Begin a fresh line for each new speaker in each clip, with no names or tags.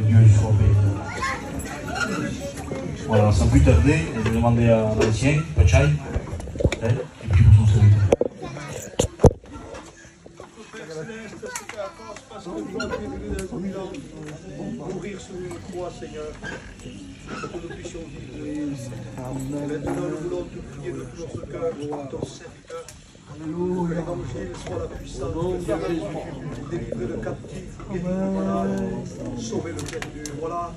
Dieu soit béni. Voilà, sans plus tarder, je vais demander à l'ancien, Pachai, et puis pour son serviteur.
Mourir sur une croix, Seigneur, pour que nous puissions vivre. Maintenant, nous voulons te prier de tout notre cœur pour ton serviteur. Que l'évangile soit la puissance de Jésus, délivrer le captif, guérir le malade, sauver le perdu. Voilà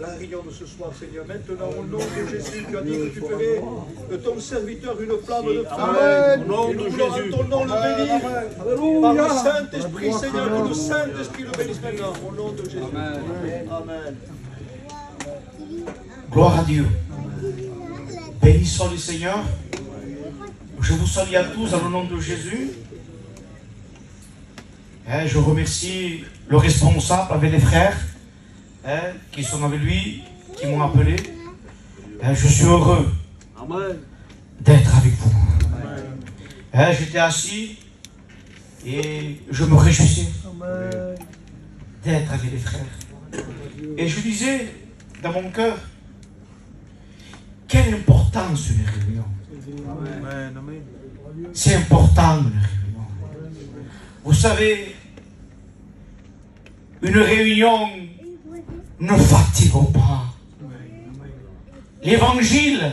la réunion de ce soir, Seigneur. Maintenant, au nom de Jésus, tu as dit que tu ferais de ton serviteur une flamme de feu. Au nom de Jésus. Ton nom le bénir. Par le Saint-Esprit, Seigneur, que le Saint-Esprit le bénisse maintenant. Au nom de Jésus. Amen.
Gloire à Dieu. Bénissons le Seigneur. Je vous salue à tous dans le nom de Jésus. Je remercie le responsable avec les frères qui sont avec lui, qui m'ont appelé. Je suis heureux d'être avec vous. J'étais assis et je me réjouissais d'être avec les frères. Et je disais dans mon cœur, quelle importance une réunion. C'est important une réunion. Vous savez, une réunion ne fatigue pas. L'évangile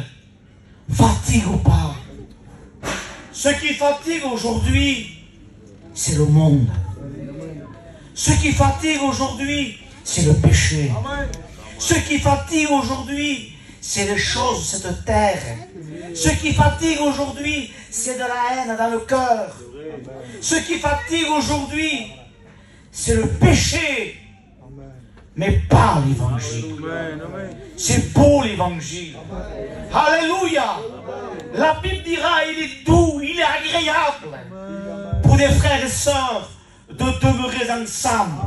fatigue pas. Ce qui fatigue aujourd'hui, c'est le monde. Ce qui fatigue aujourd'hui, c'est le péché. Ce qui fatigue aujourd'hui, c'est les choses de cette terre. Ce qui fatigue aujourd'hui, c'est de la haine dans le cœur. Ce qui fatigue aujourd'hui, c'est le péché. Mais pas l'évangile. C'est beau l'évangile. Alléluia. La Bible dira, il est doux, il est agréable pour des frères et sœurs de demeurer ensemble.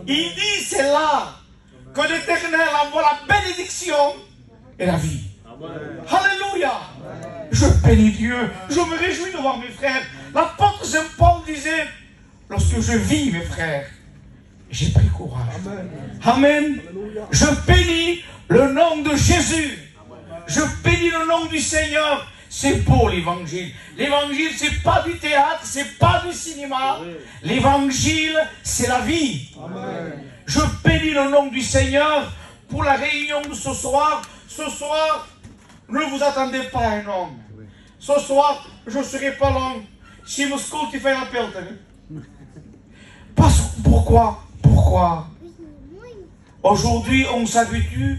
Il dit, c'est là que l'Éternel envoie la bénédiction et la vie. Alléluia. Je bénis Dieu. Je me réjouis de voir mes frères. L'apôtre Saint Paul disait, lorsque je vis mes frères, j'ai pris courage. Amen. Je bénis le nom de Jésus. Je bénis le nom du Seigneur. C'est beau l'évangile. L'évangile, c'est pas du théâtre, c'est pas du cinéma. L'évangile, c'est la vie. Je bénis le nom du Seigneur pour la réunion de ce soir. Ce soir, ne vous attendez pas à un homme. Ce soir, je ne serai pas long. Si vous tu fais l'appel. Pourquoi? Pourquoi? Aujourd'hui, on s'habitue,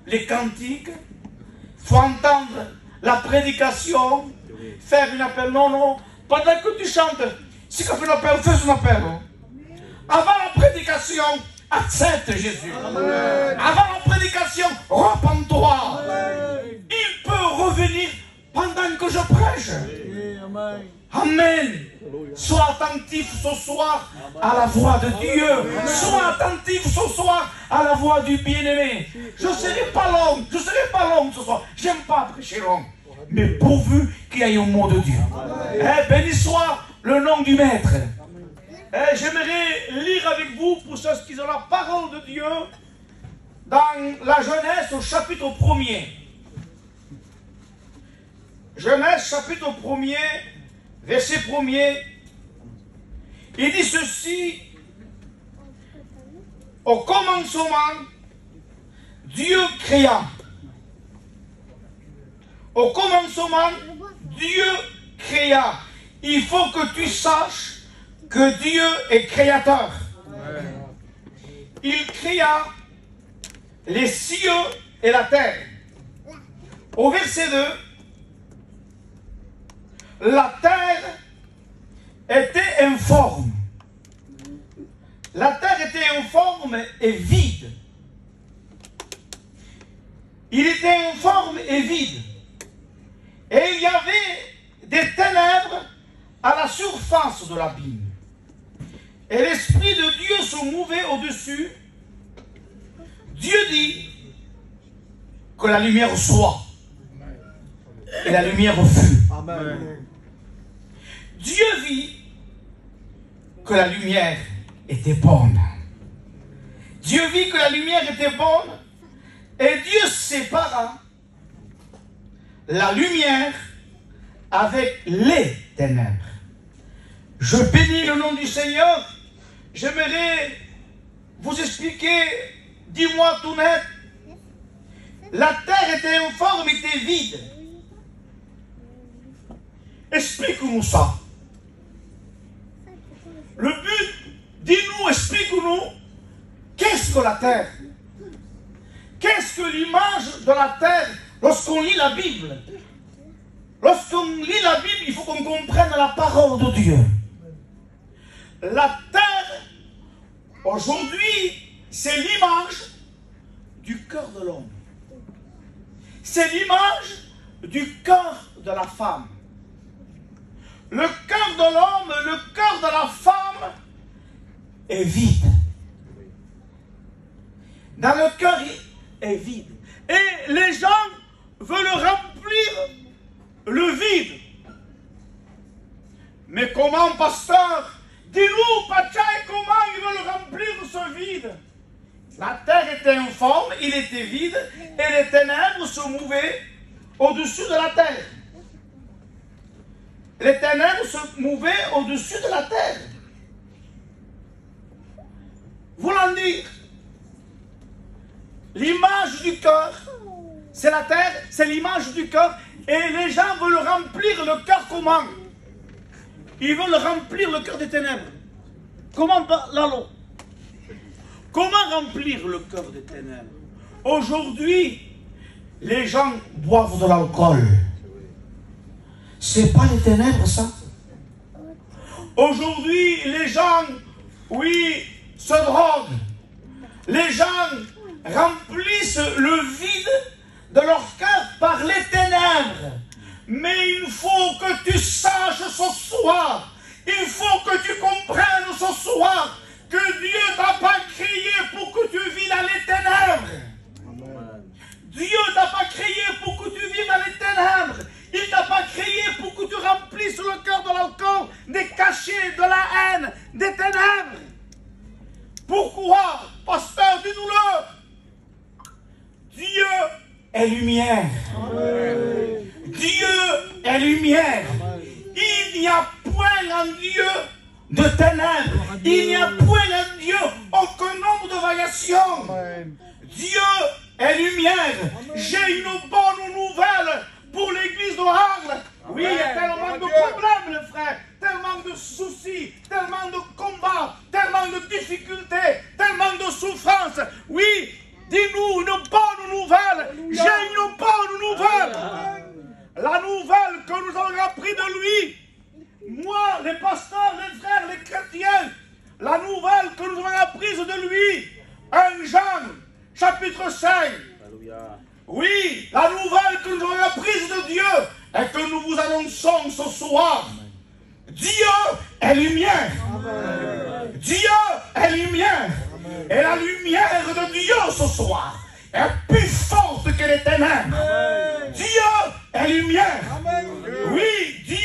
les cantiques, il faut entendre la prédication, faire un appel. Non, non, pendant que tu chantes, si tu fais un appel, fais un appel. Avant la prédication, accepte Jésus. Amen. Avant la prédication, repens-toi. Il peut revenir pendant que je prêche. Amen. Amen. Sois attentif ce soir à la voix de Dieu. Sois attentif ce soir à la voix du bien-aimé. Je ne serai pas long. Je ne serai pas long ce soir. J'aime pas prêcher long. Mais pourvu qu'il y ait un mot de Dieu. Béni soit le nom du Maître. J'aimerais lire avec vous, pour ceux qui ont la parole de Dieu, dans la Genèse au chapitre 1er. Genèse chapitre 1er, verset 1er. Il dit ceci: au commencement, Dieu créa. Au commencement, Dieu créa. Il faut que tu saches que Dieu est créateur. Il créa les cieux et la terre. Au verset 2, la terre était informe. La terre était informe et vide. Il était informe et vide. Et il y avait des ténèbres à la surface de l'abîme. Et l'Esprit de Dieu se mouvait au-dessus. Dieu dit que la lumière soit. Et la lumière fut. Amen. Dieu vit que la lumière était bonne. Dieu vit que la lumière était bonne et Dieu sépara la lumière avec les ténèbres. Je bénis le nom du Seigneur. J'aimerais vous expliquer, dis-moi tout net, la terre était informe, était vide. Explique-nous ça. Le but, dis-nous, explique-nous, qu'est-ce que la terre? Qu'est-ce que l'image de la terre lorsqu'on lit la Bible? Lorsqu'on lit la Bible, il faut qu'on comprenne la parole de Dieu. La terre, aujourd'hui, c'est l'image du cœur de l'homme. C'est l'image du cœur de la femme. Le cœur de l'homme, le cœur de la femme est vide. Dans le cœur est vide. Et les gens veulent remplir le vide. Mais comment, pasteur? Dis-nous, Pachaï, comment ils veulent remplir ce vide? La terre était informe, il était vide, et les ténèbres se mouvaient au-dessus de la terre. Les ténèbres se mouvaient au-dessus de la terre. Voulant dire, l'image du cœur, c'est la terre, c'est l'image du cœur, et les gens veulent remplir le cœur comment? Ils veulent remplir le cœur des ténèbres. Comment, Lalo? Comment remplir le cœur des ténèbres? Aujourd'hui, les gens boivent de l'alcool. C'est pas les ténèbres, ça. Aujourd'hui, les gens, oui, se droguent. Les gens remplissent le vide de leur cœur par les ténèbres. Mais il faut que tu saches ce soir, il faut que tu comprennes ce soir que Dieu t'a pas créé pour que tu vis dans les ténèbres. Amen. Dieu t'a pas créé pour que tu vives dans les ténèbres. Il t'a pas créé pour que tu remplisses le cœur de l'alcool, des cachets, de la haine, des ténèbres. Pourquoi, pasteur, dis-nous-le. Dieu est lumière. Amen. Dieu est lumière. Amen. Il n'y a point en Dieu de ténèbres. Amen. Il n'y a point en Dieu aucun nombre de variations. Amen. Dieu est lumière. J'ai une bonne nouvelle pour l'église de Arles. Oui, il y a tellement de problèmes, les frères, tellement de soucis, tellement de combats, tellement de difficultés, tellement de souffrances. Oui, dis-nous une bonne nouvelle. J'ai une bonne nouvelle. La nouvelle que nous avons appris de lui, moi, les pasteurs, les frères, les chrétiens, la nouvelle que nous avons apprise de lui, 1 Jean, chapitre 5. Alléluia. Oui, la nouvelle que nous avons apprise de Dieu et que nous vous annonçons ce soir. Dieu est lumière. Amen. Dieu est lumière. Amen. Et la lumière de Dieu ce soir est plus forte que les ténèbres. Amen. Dieu est lumière. Amen. Oui, Dieu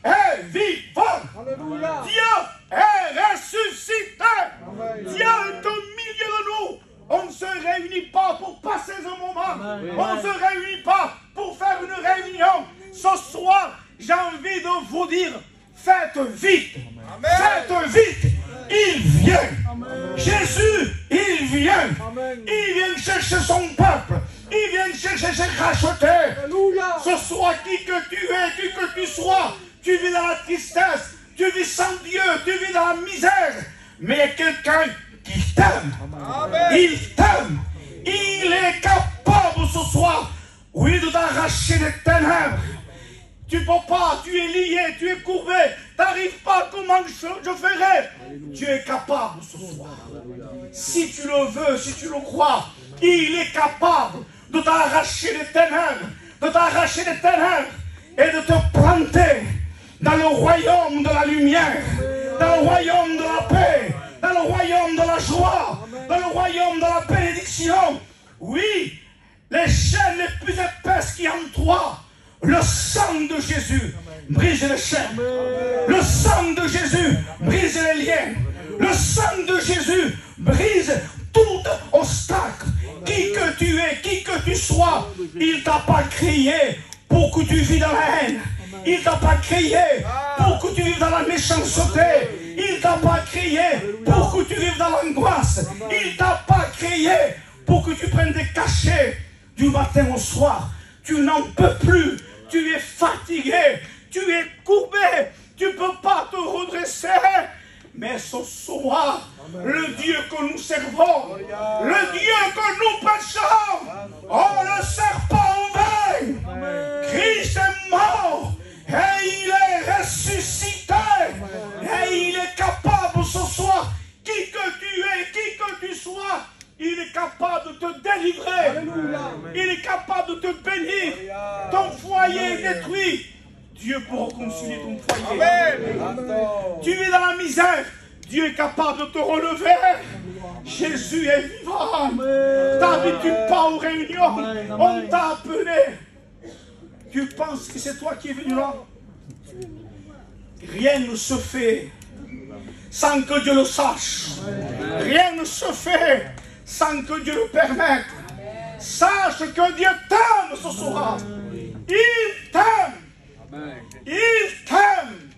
est vivant. Alléluia. Dieu est ressuscité. Amen. Dieu est au milieu de nous. On ne se réunit pas pour passer un moment. Amen. On ne se réunit pas pour faire une réunion. Ce soir, j'ai envie de vous dire, faites vite. Amen. Faites vite. Il vient. Amen. Jésus, il vient. Amen. Il vient chercher son peuple. Il vient chercher ses rachetés. Alléluia. Ce soir, qui que tu es, qui que tu sois, tu vis dans la tristesse, tu vis sans Dieu, tu vis dans la misère. Mais il y a quelqu'un qui t'aime. Il t'aime. Il est capable ce soir, oui, de t'arracher des ténèbres. Tu ne peux pas, tu es lié, tu es courbé, tu n'arrives pas, comment je ferai? Dieu est capable ce soir. Si tu le veux, si tu le crois, il est capable de t'arracher des ténèbres, et de te planter dans le royaume de la lumière, dans le royaume de la paix, dans le royaume de la joie, dans le royaume de la bénédiction. Oui, les chaînes les plus épaisses qui en toi, le sang de Jésus brise les chaînes. Le sang de Jésus brise les liens. Le sang de Jésus brise toute Il t'a pas créé pour que tu vives dans la haine. Il t'a pas créé pour que tu vives dans la méchanceté. Il t'a pas créé pour que tu vives dans l'angoisse. Il t'a pas créé pour que tu prennes des cachets du matin au soir. Tu n'en peux plus. Tu es fatigué. Tu es courbé. Tu ne peux pas te redresser. Mais ce soir, le Dieu que nous servons, le Dieu que nous prêchons, on ne le sert pas en vain. Christ est mort et il est ressuscité. Et il est capable ce soir, qui que tu es, qui que tu sois, il est capable de te délivrer. Il est capable de te bénir. Ton foyer est détruit. Dieu peut réconcilier ton foyer. Tu es dans la misère. Dieu est capable de te relever. Jésus est vivant. T'habites pas aux réunions. On t'a appelé. Tu penses que c'est toi qui es venu là? Rien ne se fait sans que Dieu le sache. Rien ne se fait sans que Dieu le permette. Sache que Dieu t'aime ce soir. Il t'aime. Il t'aime.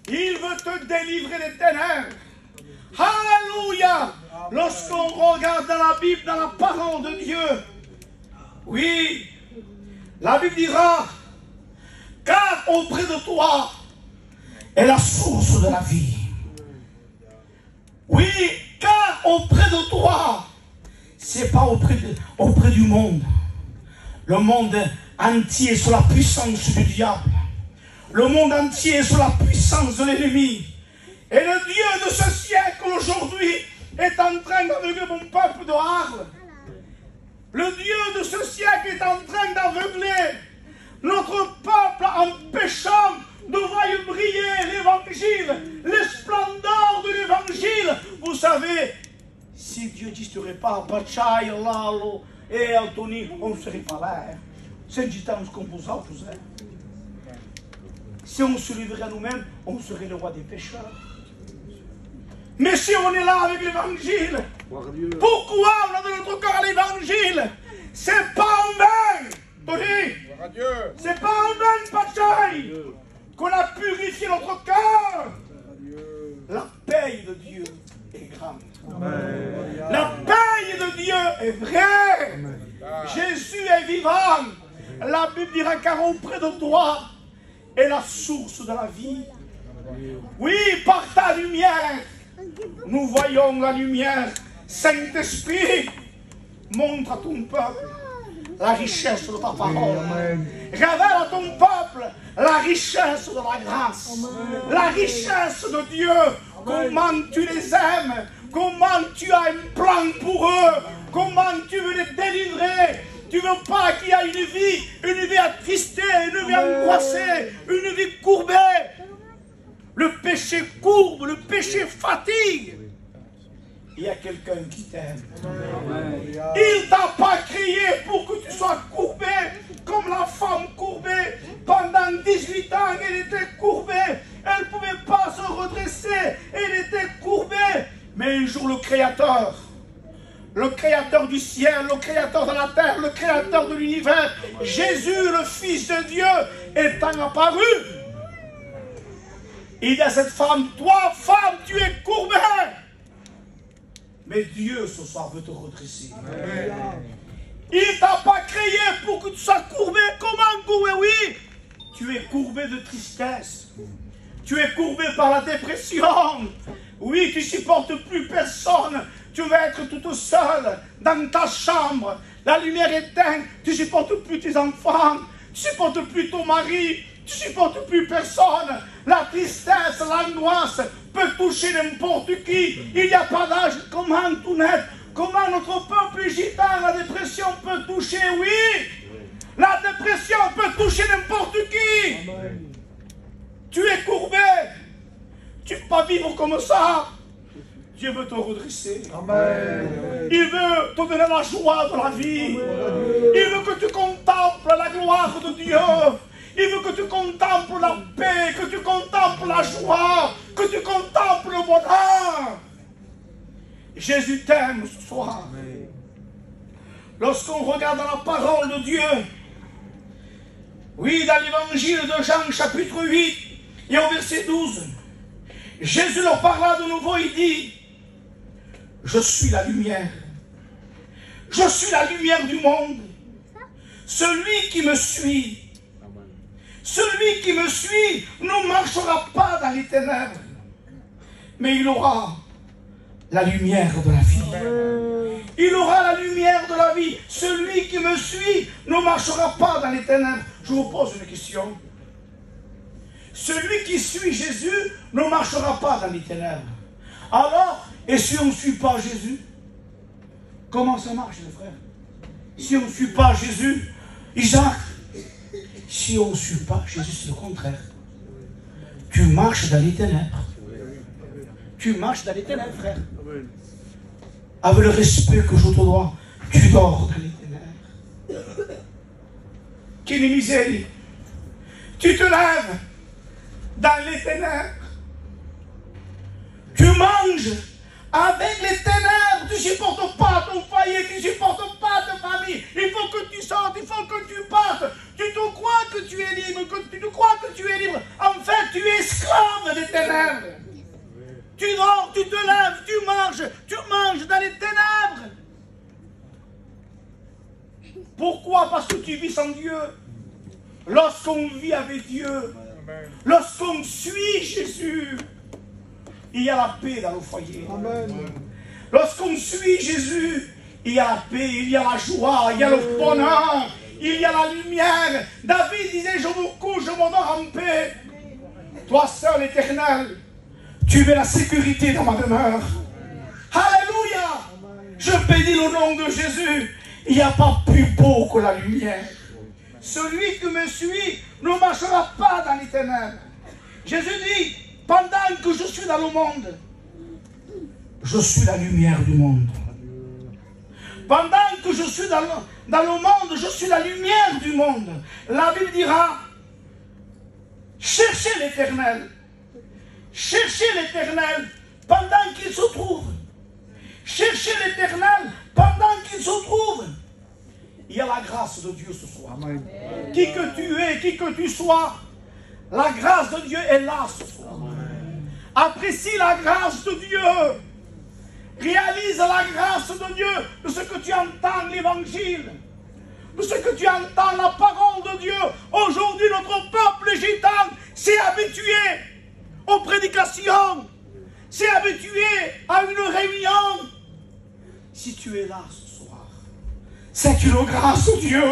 Il veut te délivrer des ténèbres. Alléluia. Lorsqu'on regarde dans la Bible, dans la parole de Dieu, oui, la Bible dira, car auprès de toi est la source de la vie. Oui, car auprès de toi, c'est pas auprès du monde. Le monde entier est sous la puissance du diable. Le monde entier est sous la puissance de l'ennemi. Et le Dieu de ce siècle aujourd'hui est en train d'aveugler mon peuple de Arles. Le Dieu de ce siècle est en train d'aveugler notre peuple en péchant de voir briller l'évangile, les splendeurs de l'évangile. Vous savez, si Dieu n'existerait pas, Bachai, Lalo et Anthony, on ne serait pas là. C'est du temps qu'on vous a. Si on se livrait à nous-mêmes, on serait le roi des pécheurs. Mais si on est là avec l'évangile, pourquoi on a dans notre cœur l'évangile? C'est pas en vain, Tony. C'est pas en vain, Pachai, qu'on a purifié notre cœur. La paix de Dieu est grande. La paix de Dieu est vraie. Jésus est vivant. La Bible dira, car auprès de toi est la source de la vie. Oui, par ta lumière, nous voyons la lumière. Saint-Esprit, montre à ton peuple la richesse de ta parole. Révèle à ton peuple la richesse de la grâce. La richesse de Dieu. Comment tu les aimes. Comment tu as un plan pour eux. Comment tu veux les délivrer. Tu ne veux pas qu'il y ait une vie attristée, une vie angoissée, une vie courbée. Le péché courbe, le péché fatigue. Il y a quelqu'un qui t'aime. Il ne t'a pas créé pour que tu sois courbé comme la femme courbée. Pendant 18 ans, elle était courbée. Elle ne pouvait pas se redresser. Elle était courbée. Mais un jour, le Créateur du ciel, le Créateur de la terre, le Créateur de l'univers, Jésus, le Fils de Dieu, étant apparu, il dit à cette femme, toi, femme, tu es courbée. Mais Dieu, ce soir, veut te redresser. Il ne t'a pas créé pour que tu sois courbé. Comment courbé? Oui, tu es courbé de tristesse. Tu es courbé par la dépression. Oui, tu ne supportes plus personne. Tu vas être toute seule dans ta chambre. La lumière éteinte. Tu ne supportes plus tes enfants. Tu ne supportes plus ton mari. Tu ne supportes plus personne. La tristesse, l'angoisse peut toucher n'importe qui. Il n'y a pas d'âge. Comment tout net? Comment notre peuple gitan, la dépression peut toucher? Oui, la dépression peut toucher n'importe qui. Tu es courbé. Tu ne peux pas vivre comme ça. Dieu veut te redresser. Amen. Il veut te donner la joie de la vie. Il veut que tu contemples la gloire de Dieu. Il veut que tu contemples la paix, que tu contemples la joie, que tu contemples le bonheur. Jésus t'aime ce soir. Lorsqu'on regarde dans la parole de Dieu, oui, dans l'évangile de Jean, chapitre 8, et au verset 12, Jésus leur parla de nouveau, il dit, je suis la lumière. Je suis la lumière du monde. Celui qui me suit, ne marchera pas dans les ténèbres, mais il aura la lumière de la vie. Il aura la lumière de la vie. Celui qui me suit ne marchera pas dans les ténèbres. Je vous pose une question. Celui qui suit Jésus ne marchera pas dans les ténèbres. Alors, et si on ne suit pas Jésus, comment ça marche, les frères? Si on ne suit pas Jésus, Isaac, si on ne suit pas Jésus, c'est le contraire. Tu marches dans les ténèbres. Tu marches dans les ténèbres, frère. Avec le respect que je te dois, tu dors dans les ténèbres. Quelle misère. Tu te lèves dans les ténèbres. Tu manges avec les ténèbres. Tu ne supportes pas ton foyer, tu ne supportes pas ta famille. Il faut que tu sortes, il faut que tu partes. Tu te crois que tu es libre, tu te crois que tu es libre. En fait, tu es esclave des ténèbres. Tu dors, tu te lèves, tu manges dans les ténèbres. Pourquoi? Parce que tu vis sans Dieu. Lorsqu'on vit avec Dieu, lorsqu'on suit Jésus, il y a la paix dans le foyer. Lorsqu'on suit Jésus, il y a la paix, il y a la joie, il y a le bonheur, il y a la lumière. David disait, je me couche, je m'endors en paix. Toi seul, Éternel, tu mets la sécurité dans ma demeure. Alléluia. Je bénis le nom de Jésus. Il n'y a pas plus beau que la lumière. Celui qui me suit ne marchera pas dans les ténèbres. Jésus dit, pendant que je suis dans le monde, je suis la lumière du monde. Pendant que je suis dans le monde, je suis la lumière du monde. La Bible dira, cherchez l'Éternel. Cherchez l'Éternel pendant qu'il se trouve. Cherchez l'Éternel pendant qu'il se trouve. Il y a la grâce de Dieu ce soir. Amen. Qui que tu es, qui que tu sois, la grâce de Dieu est là ce soir. Amen. Apprécie la grâce de Dieu. Réalise la grâce de Dieu de ce que tu entends l'évangile, de ce que tu entends la parole de Dieu. Aujourd'hui, notre peuple gitan s'est habitué aux prédications, s'est habitué à une réunion. Si tu es là ce soir, c'est une grâce de Dieu.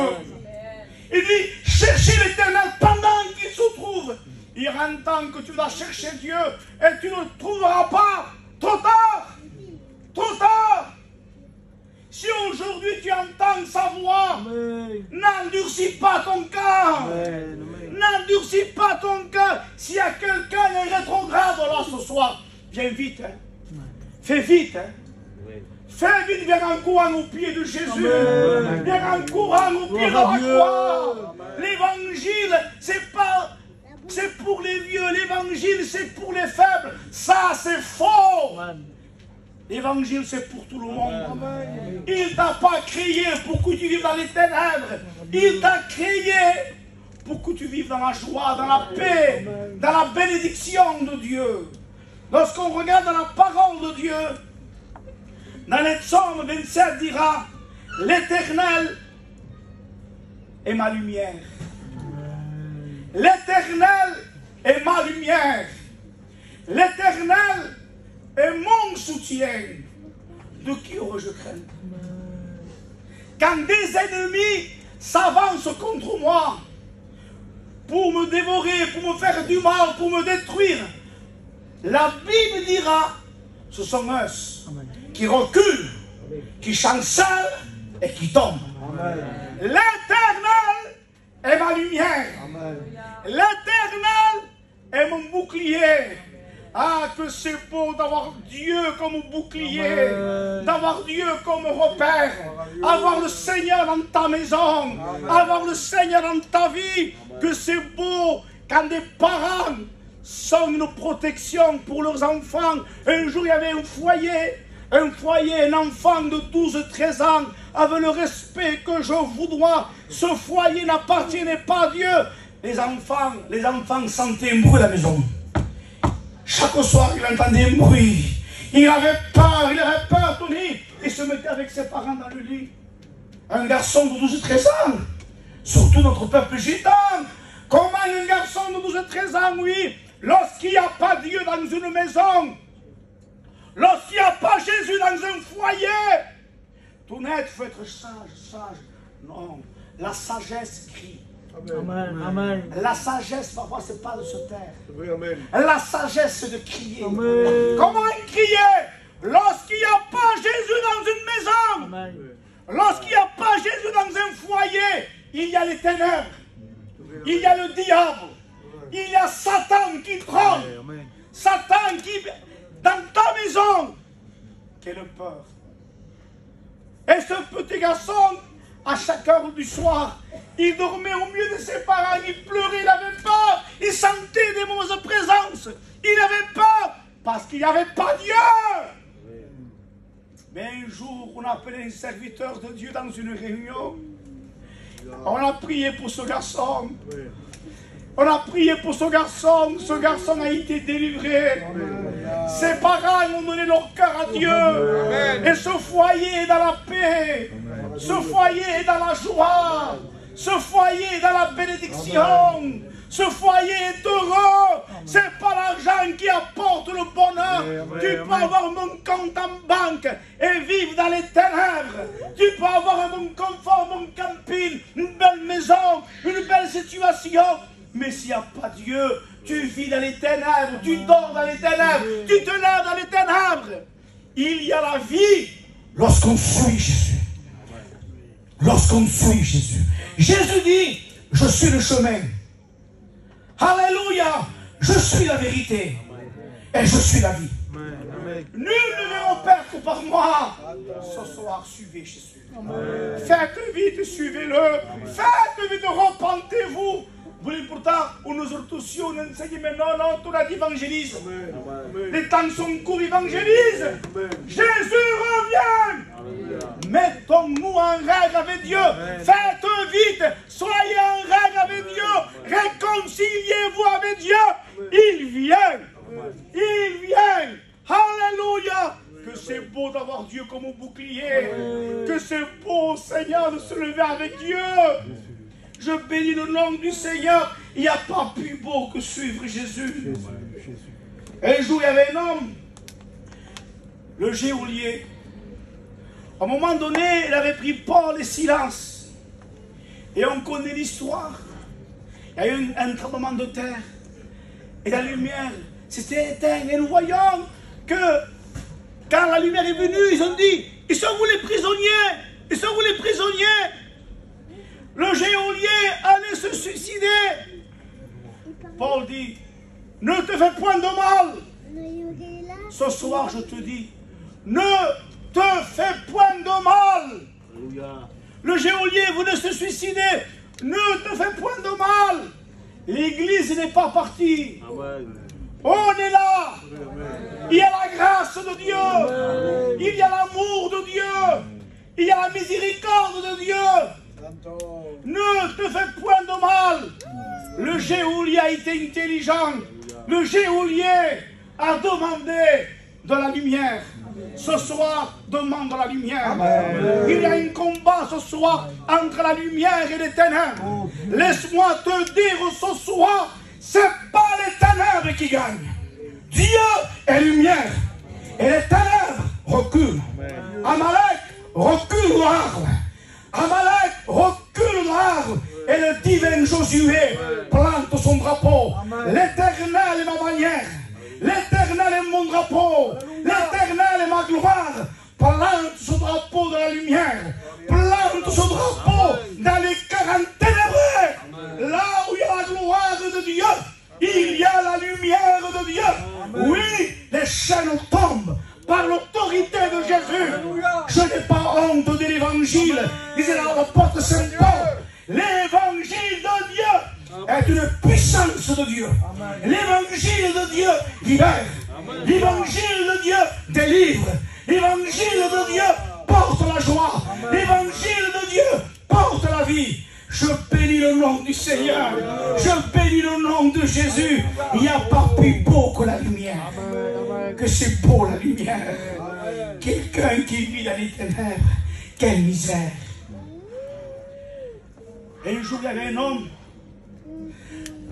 Il dit, cherchez l'Éternel pendant qu'il se trouve. Il y aura un temps que tu vas chercher Dieu et tu ne le trouveras pas. Trop tard. Trop tard. Si aujourd'hui tu entends sa voix, n'endurcis pas ton cœur. N'endurcis pas ton cœur. S'il y a quelqu'un qui rétrograde là ce soir, viens vite. Hein. Fais vite. Hein. Fais vite, viens en courant au pied de Jésus. Viens en courant au pied de la croix. L'évangile, c'est pour les vieux. L'évangile, c'est pour les faibles. Ça, c'est faux. L'évangile, c'est pour tout le monde. Il ne t'a pas créé pour que tu vives dans les ténèbres. Il t'a créé pour que tu vives dans la joie, dans la paix, dans la bénédiction de Dieu. Lorsqu'on regarde dans la parole de Dieu, dans les psaumes 27 dira, l'Éternel est ma lumière. L'Éternel est ma lumière. L'Éternel est mon soutien. De qui aurais-je crainte? Quand des ennemis s'avancent contre moi pour me dévorer, pour me faire du mal, pour me détruire, la Bible dira, ce sont eux qui reculent, qui chancellent et qui tombent. L'Éternel est ma lumière. L'Éternel est mon bouclier. Ah, que c'est beau d'avoir Dieu comme bouclier, d'avoir Dieu comme repère, avoir le Seigneur dans ta maison, avoir le Seigneur dans ta vie, que c'est beau quand des parents sont une protection pour leurs enfants. Un jour, il y avait un foyer, un enfant de 12-13 ans, avec le respect que je vous dois. Ce foyer n'appartenait pas à Dieu. Les enfants sentaient un bruit à la maison. Chaque soir, il entendait un bruit. Il avait peur, Tony. Il se mettait avec ses parents dans le lit. Un garçon de 12-13 ans, surtout notre peuple gitan. Comment un garçon de 12-13 ans, oui, lorsqu'il n'y a pas Dieu dans une maison, lorsqu'il n'y a pas Jésus dans un foyer, tout net, il faut être sage. Non, la sagesse crie.
Amen. Amen.
La sagesse, parfois, c'est pas de se taire.
Oui, amen.
La sagesse, c'est de crier.
Amen.
Comment crier lorsqu'il n'y a pas Jésus dans une maison?
Amen.
Lorsqu'il n'y a pas Jésus dans un foyer, il y a les ténèbres. Il y a le diable. Il y a Satan qui trône. Satan qui, dans ta maison, quelle peur. Et ce petit garçon, à chaque heure du soir, il dormait au milieu de ses parents, il pleurait, il avait peur, il sentait des mauvaises présences, il avait peur, parce qu'il n'y avait pas Dieu. Mais un jour, on a appelé un serviteur de Dieu dans une réunion, on a prié pour ce garçon. On a prié pour ce garçon a été délivré. Ses parents ont donné leur cœur à Dieu. Et ce foyer est dans la paix. Ce foyer est dans la joie. Ce foyer est dans la bénédiction. Ce foyer est heureux. Ce n'est pas l'argent qui apporte le bonheur. Tu peux avoir mon compte en banque et vivre dans les ténèbres. Tu peux avoir un bon confort, mon camping, une belle maison, une belle situation. Mais s'il n'y a pas Dieu, tu vis dans les ténèbres, tu dors dans les ténèbres, tu te lèves dans les ténèbres. Il y a la vie lorsqu'on suit Jésus. Lorsqu'on suit Jésus. Jésus dit, je suis le chemin. Alléluia. Je suis la vérité. Et je suis la vie. Nul ne vient au Père que par moi. Ce soir, suivez Jésus. Faites vite, suivez-le. Faites vite, repentez-vous. Vous voulez pourtant, nous tous, on enseigne, mais non, tu as dit évangélise. Les temps sont courts, évangélise. Jésus revient. Mettons-nous en règle avec Dieu. Faites vite, soyez en règle avec Dieu. Réconciliez-vous avec Dieu. Il vient. Il vient. Alléluia. Que c'est beau d'avoir Dieu comme bouclier. Que c'est beau, Seigneur, de se lever avec Dieu. Je bénis le nom du Seigneur. Il n'y a pas plus beau que suivre Jésus. Un jour, il y avait un homme, le geôlier. À un moment donné, il avait pris Paul et Silas. Et on connaît l'histoire. Il y a eu un tremblement de terre. Et la lumière s'était éteinte. Et nous voyons que quand la lumière est venue, ils ont dit, ils sont où les prisonniers? Ils sont où les prisonniers? Le geôlier allait se suicider. Paul dit, ne te fais point de mal. Ce soir, je te dis, ne te fais point de mal. Le geôlier voulait se suicider. Ne te fais point de mal. L'église n'est pas partie. On est là. Il y a la grâce de Dieu. Il y a l'amour de Dieu. Il y a la miséricorde de Dieu. Ne te fais point de mal. Le geôlier a été intelligent. Le geôlier a demandé de la lumière. Ce soir, demande la lumière. Amen. Il y a un combat ce soir entre la lumière et les ténèbres. Laisse-moi te dire ce soir, ce n'est pas les ténèbres qui gagnent. Dieu est lumière. Et les ténèbres reculent. Amalek recule l'arbre. Amalek recule l'arbre. Et le divin Josué plante son drapeau. L'Éternel est ma bannière. L'Éternel est mon drapeau. L'Éternel est ma gloire. Plante ce drapeau dans la lumière. Plante ce drapeau dans les 40 ténèbres. Là où il y a la gloire de Dieu, il y a la lumière de Dieu. Oui, les chaînes tombent par l'autorité de Jésus. Je n'ai pas honte de l'évangile. Disait l'apôtre Saint Paul. L'évangile de Dieu est une puissance de Dieu. L'évangile de Dieu libère. L'évangile de Dieu délivre. L'évangile de Dieu porte la joie. L'évangile nom du Seigneur. Je bénis le nom de Jésus. Il n'y a pas plus beau que la lumière. Que c'est beau la lumière. Quelqu'un qui vit dans les ténèbres, quelle misère. Et un jour, il y avait un homme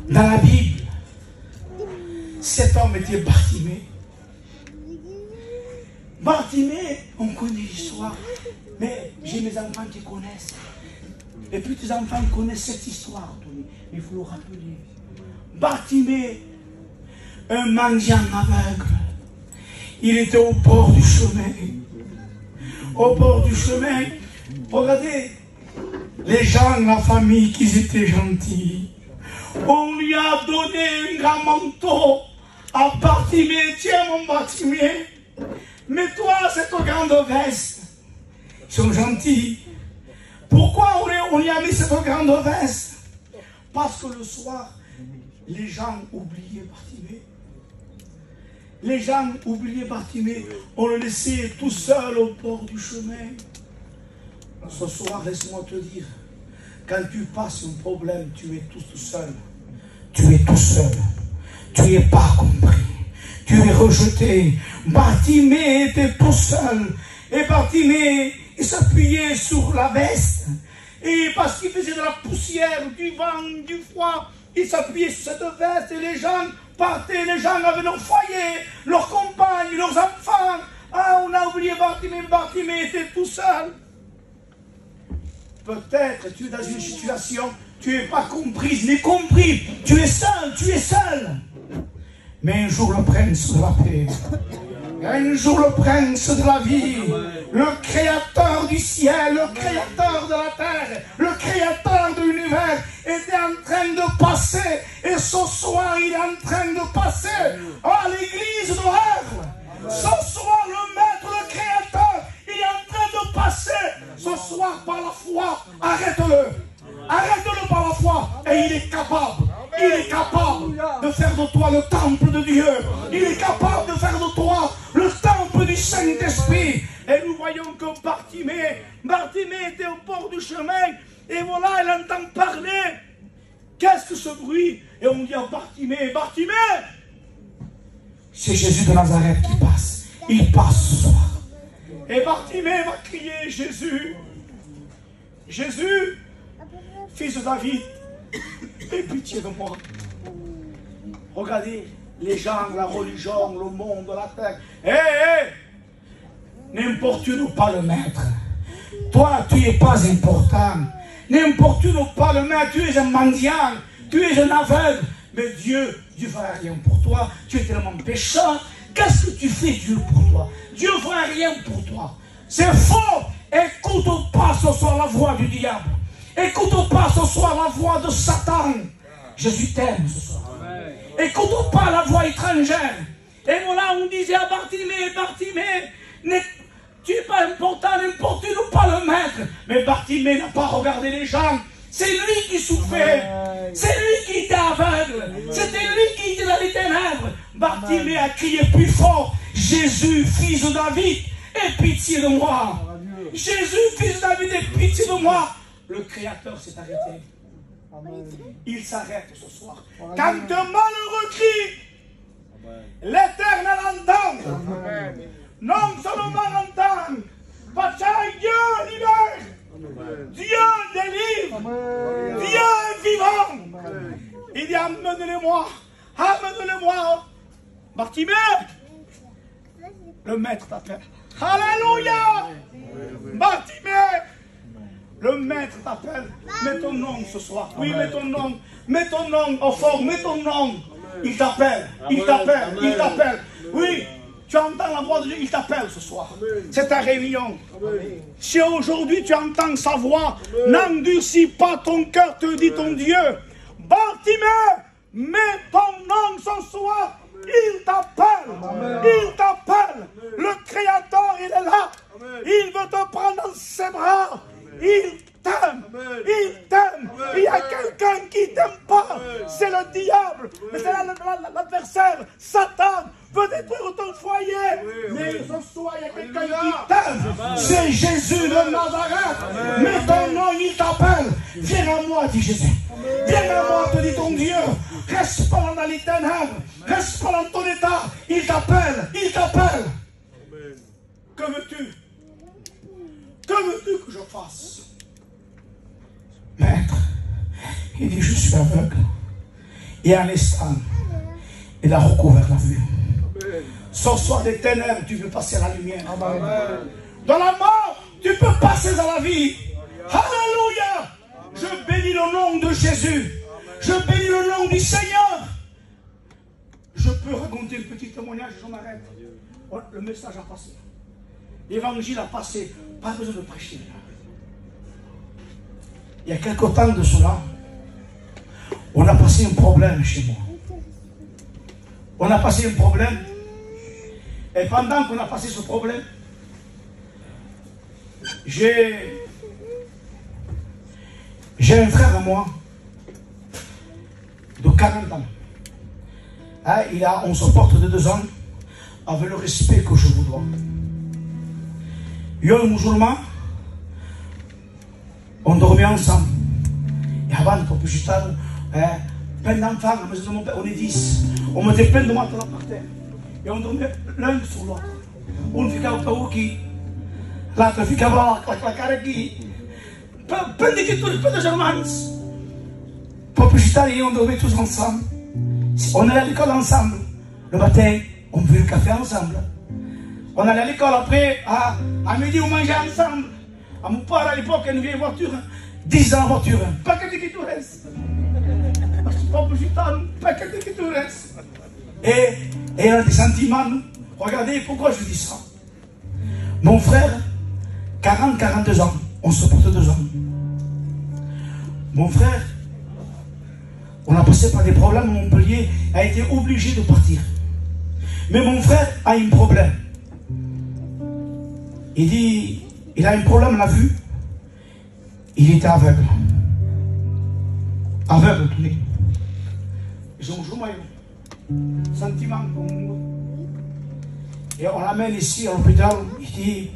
dans la Bible. Cet homme était Bartimée. Bartimée, on connaît l'histoire, mais j'ai mes enfants qui connaissent. Et puis tes enfants connaissent cette histoire, Tony. Il faut le rappeler. Bartimée, un mendiant aveugle. Il était au bord du chemin. Au bord du chemin, regardez, les gens, la famille, qu'ils étaient gentils. On lui a donné un grand manteau à Bartimée. Tiens mon Bartimée, mets-toi cette grande veste. Ils sont gentils. Pourquoi on lui a mis cette grande veste? Parce que le soir, les gens oubliaient Bartimée. Les gens oubliaient Bartimée. On le laissait tout seul au bord du chemin. Ce soir, laisse-moi te dire, quand tu passes un problème, tu es tout seul. Tu es tout seul. Tu n'es pas compris. Tu es rejeté. Bartimée était tout seul. Et Bartimée, il s'appuyait sur la veste. Et parce qu'il faisait de la poussière, du vent, du froid, il s'appuyait sur cette veste et les gens partaient. Les gens avaient leur foyer, leurs compagnes, leurs enfants. Ah, on a oublié Bartimée. Bartimée était tout seul. Peut-être tu es dans une situation, tu n'es pas comprise, ni compris. Tu es seul, tu es seul. Mais un jour le prince de la paix, un jour le prince de la vie, le créateur du ciel, le créateur de la terre, le créateur de l'univers était en train de passer. Et ce soir il est en train de passer à l'église de l'Œuvre. Ce soir le maître, le créateur, il est en train de passer. Ce soir par la foi, arrête-le. Arrête-le par la foi. Et il est capable. Il est capable de faire de toi le temple de Dieu. Il est capable de faire de toi le temple du Saint-Esprit. Et nous voyons que Bartimée était au bord du chemin. Et voilà, elle entend parler. Qu'est-ce que ce bruit? Et on dit à Bartimée, Bartimée, c'est Jésus de Nazareth qui passe. Il passe ce soir. Et Bartimée va crier, Jésus, Jésus, fils de David, aie pitié de moi. Regardez, les gens, la religion, le monde, la terre. N'importune pas le maître. Toi, tu n'es pas important. N'importune pas le maître. Tu es un mendiant. Tu es un aveugle. Mais Dieu ne fera rien pour toi. Tu es tellement pécheur. Qu'est-ce que tu fais, Dieu, pour toi? Dieu ne fera rien pour toi. C'est faux. Écoute pas ce soir la voix du diable. Écoute pas ce soir la voix de Satan. Jésus t'aime ce soir. Écoute pas la voix étrangère. Et voilà, on disait à Bartimée, tu n'es pas important, n'importe où pas le maître. Mais Bartimée n'a pas regardé les gens. C'est lui qui souffrait. C'est lui qui était aveugle. C'était lui qui était dans les ténèbres. Bartimée a crié plus fort, Jésus, fils de David, aie pitié de moi. Jésus, fils de David, aie pitié de moi. Le Créateur s'est arrêté. Il s'arrête ce soir. Quand un malheureux crie, l'Éternel entend. Non seulement entend, parce que Dieu libère. Dieu délivre. Dieu est vivant. Il dit, amenez-le-moi. Amenez-le-moi. Bartimée, le maître t'appelle. Alléluia. Bartimée, le maître t'appelle. Mets ton nom ce soir. Oui, mets ton nom. Mets ton nom au fort. Mets ton nom. Il t'appelle. Il t'appelle. Il t'appelle. Oui. Tu entends la voix de Dieu, il t'appelle ce soir. C'est ta réunion. Si aujourd'hui tu entends sa voix, n'endurcis pas ton cœur, te dit ton Dieu. Bartimée, mets ton nom ce soir. Il t'appelle. Il t'appelle. Le Créateur, il est là. Il veut te prendre dans ses bras. Il t'aime. Il t'aime. Il y a quelqu'un qui ne t'aime pas. C'est le diable. Mais c'est l'adversaire, Satan. Veut détruire ton foyer. Mais ce soir, il y a quelqu'un qui t'aime. C'est Jésus de Nazareth. Mais ton nom, il t'appelle. Viens à moi. moi, dit Jésus. Viens vers moi, te dit ton Dieu. Reste pas dans les ténèbres. Reste pas dans ton état. Il t'appelle. Il t'appelle. Que veux-tu? Que veux-tu que je fasse? Maître, il dit, je suis aveugle. Et à l'instant, il a recouvert la vue. Sors des ténèbres, tu veux passer à la lumière. Amen. Dans la mort, tu peux passer à la vie. Alléluia. Je bénis le nom de Jésus. Je bénis le nom du Seigneur. Je peux raconter un petit témoignage, je m'arrête. Le message a passé. L'évangile a passé. Pas besoin de prêcher. Il y a quelque temps de cela, on a passé un problème chez moi. On a passé un problème. Et pendant qu'on a passé ce problème, j'ai un frère à moi de 40 ans. Hein, on se porte de 2 ans avec le respect que je vous dois. Il y a un musulman, on dormait ensemble. Et avant, pour plus tard, plein d'enfants, à la maison de mon père, on est 10. On mettait plein de matelas par terre. Et on dormait l'un sur l'autre. On ficava au pauqui. L'autre ficava la cara aqui. Plein d'écritures, plein de germans. Pour plus tard, on dormait tous ensemble. On allait à l'école ensemble. Le matin, on buvait le café ensemble. On allait à l'école après, à midi, on mangeait ensemble. À mon père, à l'époque, une vieille voiture, 10 ans en voiture. Paquet d'écritures. Pas plus tard, paquet d'écritures. Et il y a des sentiments. Regardez pourquoi je dis ça. Mon frère, 42 ans, on se porte 2 ans. Mon frère, on a passé par des problèmes à Montpellier, a été obligé de partir. Mais mon frère a un problème. Il dit, il a un problème à la vue. Il était aveugle. Aveugle, tous les. Ils ont joué sentiment. Et on l'amène ici à l'hôpital. Il dit,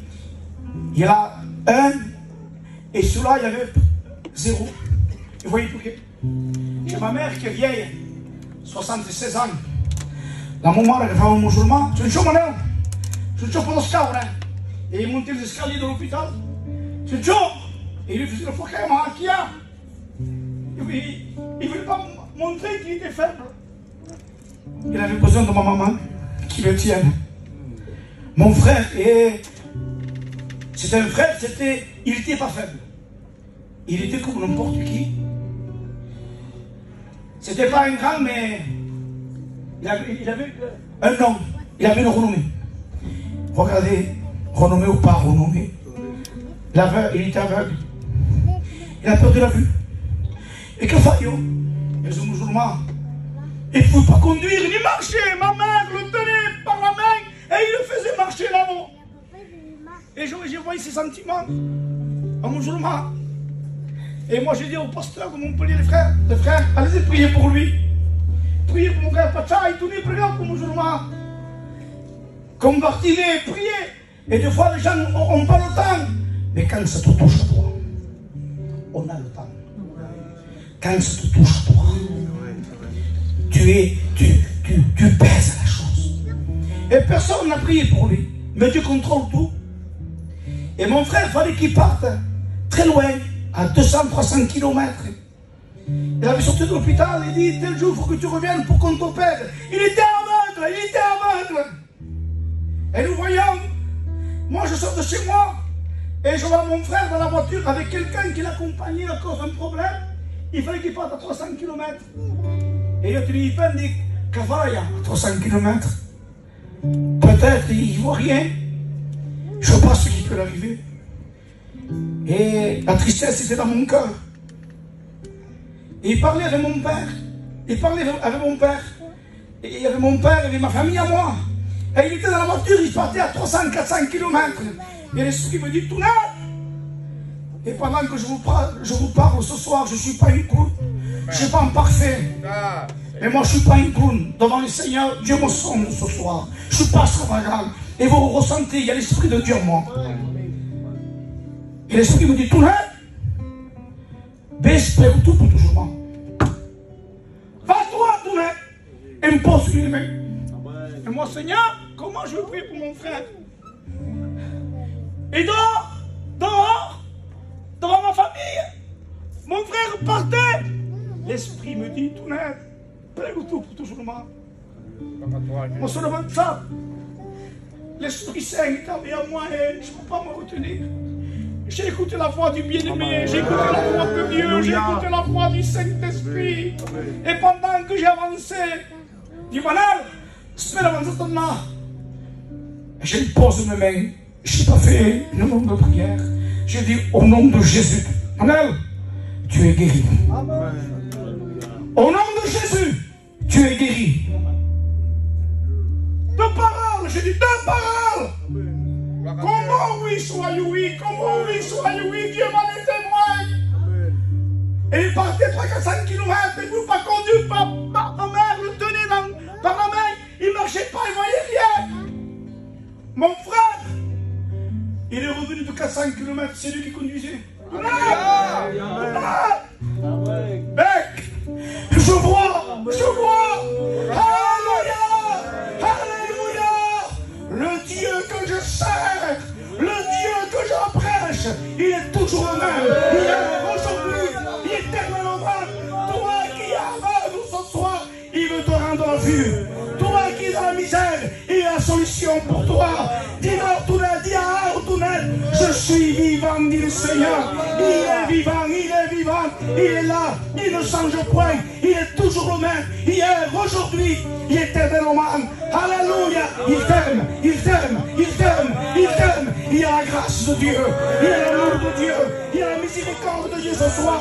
il y a 1, et celui-là, il y avait 0. Vous voyez tout. J'ai ma mère qui est vieille, 76 ans. La maman, elle est femme musulmane. C'est une chose, madame. C'est une chose pour le scout, hein. Et il montait les escaliers de l'hôpital. C'est une chose. Et il lui faisait le foquet, qui a. Il ne voulait pas montrer qu'il était faible. Il avait besoin de ma maman qui le tienne. Mon frère, c'était un frère, il n'était pas faible. Il était comme n'importe qui. C'était pas un grand, mais il avait un nom. Il avait une renommée. Regardez, renommé ou pas renommé. Il était aveugle. Il a perdu la vue. Et que fait-il? Les musulmans, il ne pouvait pas conduire ni marcher. Ma mère le tenait par la main et il le faisait marcher là-haut. Et j'ai voyé ses sentiments en musulman. Et moi j'ai dit au pasteur de Montpellier, les frères, allez-y prier pour lui. Priez pour mon frère Pacha, il tournait prier pour musulman. Comme Bartimée, priez. Et des fois les gens n'ont pas le temps. Mais quand ça te touche à toi, on a le temps. Quand ça te touche à toi, tu pèses la chose. Et personne n'a prié pour lui. Mais Dieu contrôle tout. Et mon frère, il fallait qu'il parte très loin, à 200-300 km. Il avait sorti de l'hôpital, il dit, tel jour, il faut que tu reviennes pour qu'on t'opère. Il était aveugle. Et nous voyons, moi je sors de chez moi, et je vois mon frère dans la voiture avec quelqu'un qui l'accompagnait à cause d'un problème. Il fallait qu'il parte à 300 km. Et il dit, il peine des cavaliers à 300 km. Peut-être il ne voit rien. Je ne sais pas ce qui peut l'arriver. Et la tristesse était dans mon cœur. Et il parlait avec mon père. Et il y avait mon père, il y avait ma famille à moi. Et il était dans la voiture, il partait à 300-400 km. Et l'esprit me dit, tout net. Et pendant que je vous parle ce soir, je ne suis pas une clown. Je ne suis pas un parfait. Mais moi, je ne suis pas un clown. Devant le Seigneur, Dieu me sonde ce soir. Je ne suis pas extravagant. Et vous ressentez, il y a l'esprit de Dieu en moi. Et l'esprit me dit, tout net. Bespère tout pour toujours. Va-toi, tout net, et me pose une main. Et moi, Seigneur, comment je prie pour mon frère? Et dehors, devant ma famille, mon frère partait. L'esprit me dit, tout net, prie tout pour toujours. Moi, sur le 27, l'Esprit Saint est arrivé à moi et je ne peux pas me retenir. J'ai écouté la voix du bien-aimé, j'ai écouté la voix de Dieu, j'ai écouté la voix du Saint-Esprit. Et pendant que j'ai avancé, du Manal, j'espère avancer ton nom. Je lui pose mes mains, je n'ai pas fait le nom de prière. Je dis au nom de Jésus, Manal, tu es guéri. Au nom de Jésus, tu es guéri. Deux paroles, je dis deux paroles. Comment oui, soyez oui, comment oui, soyez oui, Dieu m'a les témoins. Et il partait 300-400 km, et vous pas conduit par ma mère, le tenait par la main, il ne marchait pas, il ne voyait rien. Mon frère, il est revenu de 400 km, c'est lui qui conduisait. Bec, je vois, alléluia, alléluia, le Dieu que je sers, le Dieu que je prêche, il est toujours le même, il est aujourd'hui, il est éternellement même. Toi qui es aveugle ce soir, il veut te rendre la vue. Toi qui es dans la misère, il a la solution pour toi. Dis-leur tout net, dis à tout net, je suis vivant, dit le Seigneur. Il est vivant, il est là, il ne change point, il est toujours le même. Hier, aujourd'hui, il est éternellement. Alléluia, il t'aime. Il y a la grâce de Dieu, il y a l'amour de Dieu, il y a la miséricorde de Dieu ce soir.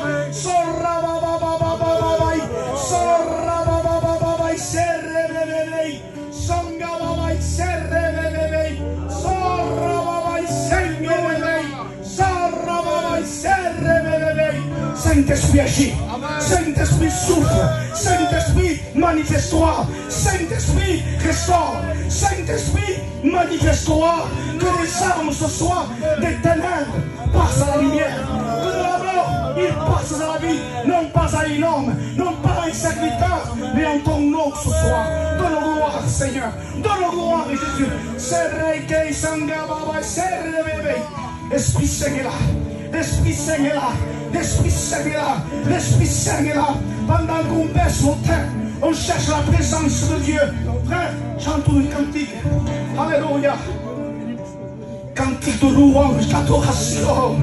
Saint-Esprit agit, Saint-Esprit souffle, Saint-Esprit manifeste-toi, Saint-Esprit restaure, Saint-Esprit manifeste-toi, que les armes ce soir des ténèbres passent à la lumière, que de la mort ils passent à la vie, non pas à un homme, non pas à un serviteur, mais en ton nom ce soir. Donne gloire Seigneur, donne gloire Jésus. Esprit Saint est là. L'Esprit Saint est là, l'Esprit Saint est là, l'Esprit Saint est là. Pendant qu'on baisse nos têtes, on cherche la présence de Dieu. Frère, chantons une cantique. Alléluia. Cantique de louange, d'adoration.